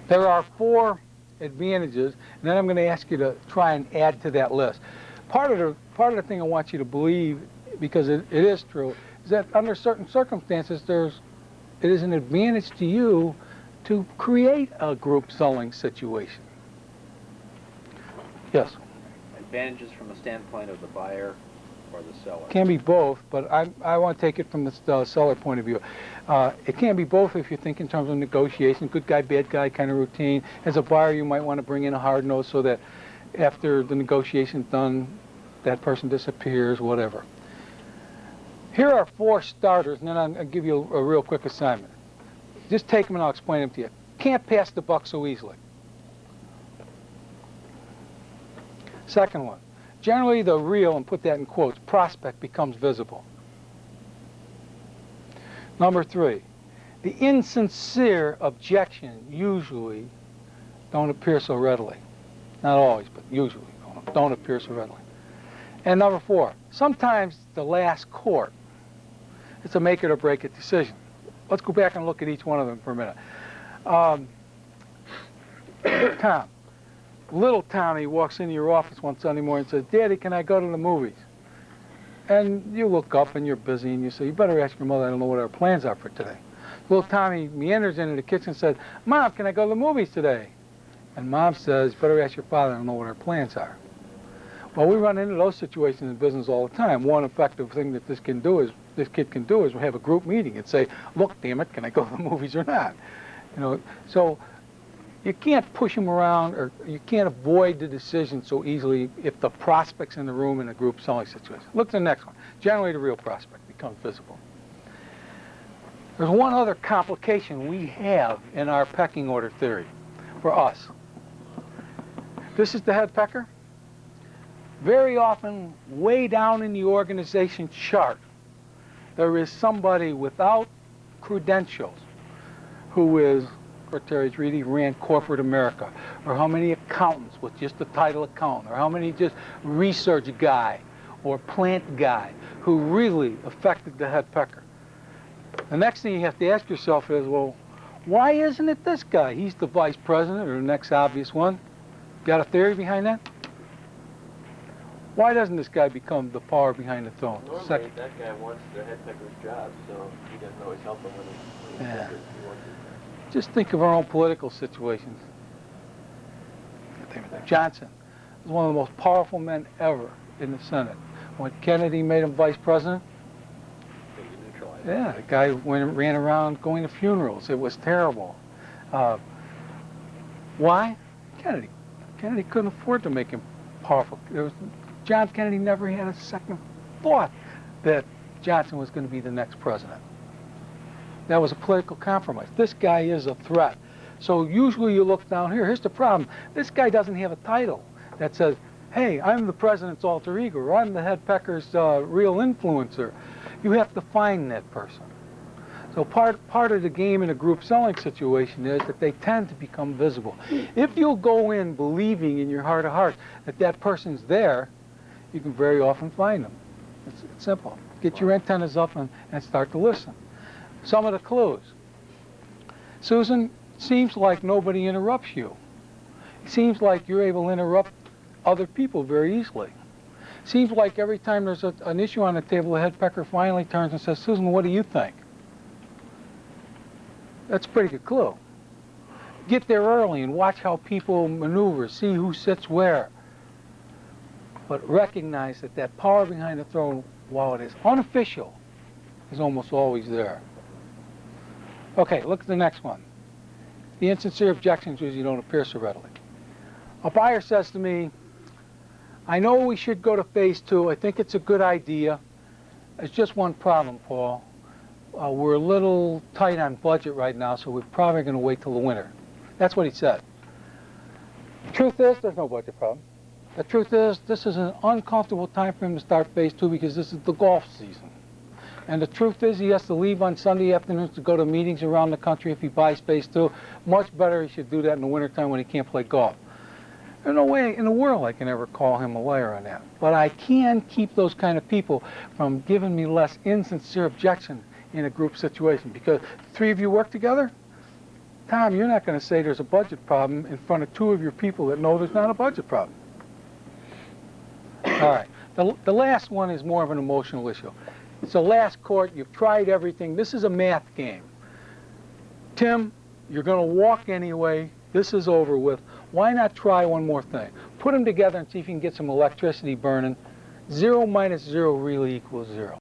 There are 4 advantages, and then I'm going to ask you to try and add to that list. Part of the thing I want you to believe, because it is true, is that under certain circumstances, it is an advantage to you to create a group selling situation. Yes? Advantages from the standpoint of the buyer or the seller? Can be both, but I want to take it from the seller point of view. It can be both if you think in terms of negotiation, good guy, bad guy kind of routine. As a buyer, you might want to bring in a hard nose so that after the negotiation's done, that person disappears, whatever. Here are 4 starters, and then I'll give you a real quick assignment. Just take them and I'll explain them to you. Can't pass the buck so easily. Second one, generally the real, and put that in quotes, prospect becomes visible. Number 3, the insincere objection usually don't appear so readily. Not always, but usually don't appear so readily. And number 4, sometimes the last court, it's a make it or break it decision. Let's go back and look at each one of them for a minute. Tom. Little Tommy walks into your office one Sunday morning and says, Daddy, can I go to the movies? And you look up and you're busy and you say, you better ask your mother, I don't know what our plans are for today. Little Tommy meanders into the kitchen and says, Mom, can I go to the movies today? And Mom says, you better ask your father, I don't know what our plans are. Well, we run into those situations in business all the time. One effective thing that this kid can do is have a group meeting and say, look, damn it, can I go to the movies or not? You know, so you can't push them around, or you can't avoid the decision so easily if the prospect's in the room in a group selling situation. Look at the next one. Generally, the real prospect becomes visible. There's one other complication we have in our pecking order theory for us. This is the head pecker. Very often, way down in the organization chart, there is somebody without credentials who is, for Terry Reedy, ran corporate America, or how many accountants with just the title accountant, or how many just research guy or plant guy who really affected the head pecker. The next thing you have to ask yourself is, well, why isn't it this guy? He's the vice president, or the next obvious one. Got a theory behind that? Why doesn't this guy become the power behind the throne? Normally, that guy wants the head pecker's job, so he doesn't always help him when he's Yeah. he wants it. Just think of our own political situations. Johnson was one of the most powerful men ever in the Senate. When Kennedy made him vice president, yeah, the guy ran around going to funerals. It was terrible. Why? Kennedy. Kennedy couldn't afford to make him powerful. John Kennedy never had a second thought that Johnson was going to be the next president. That was a political compromise. This guy is a threat. So usually you look down here. Here's the problem. This guy doesn't have a title that says, hey, I'm the president's alter ego, or I'm the head pecker's real influencer. You have to find that person. So part of the game in a group selling situation is that they tend to become visible. If you'll go in believing in your heart of hearts that that person's there, you can very often find them. It's simple. Get your antennas up and start to listen. Some of the clues. Susan, seems like nobody interrupts you. It seems like you're able to interrupt other people very easily. Seems like every time there's an issue on the table, the head pecker finally turns and says, Susan, what do you think? That's a pretty good clue. Get there early and watch how people maneuver, see who sits where. But recognize that that power behind the throne, while it is unofficial, is almost always there. Okay, look at the next one. The insincere objections usually don't appear so readily. A buyer says to me, I know we should go to phase 2. I think it's a good idea. There's just one problem, Paul. We're a little tight on budget right now, so we're probably going to wait till the winter. That's what he said. The truth is, there's no budget problem. The truth is, this is an uncomfortable time for him to start phase 2 because this is the golf season. And the truth is, he has to leave on Sunday afternoons to go to meetings around the country if he buys phase 2. Much better he should do that in the wintertime when he can't play golf. There's no way in the world I can ever call him a liar on that. But I can keep those kind of people from giving me less insincere objection in a group situation. Because 3 of you work together, Tom, you're not going to say there's a budget problem in front of two of your people that know there's not a budget problem. All right. The last one is more of an emotional issue. It's the last court. You've tried everything. This is a math game. Tim, you're going to walk anyway. This is over with. Why not try one more thing? Put them together and see if you can get some electricity burning. 0 minus 0 really equals 0.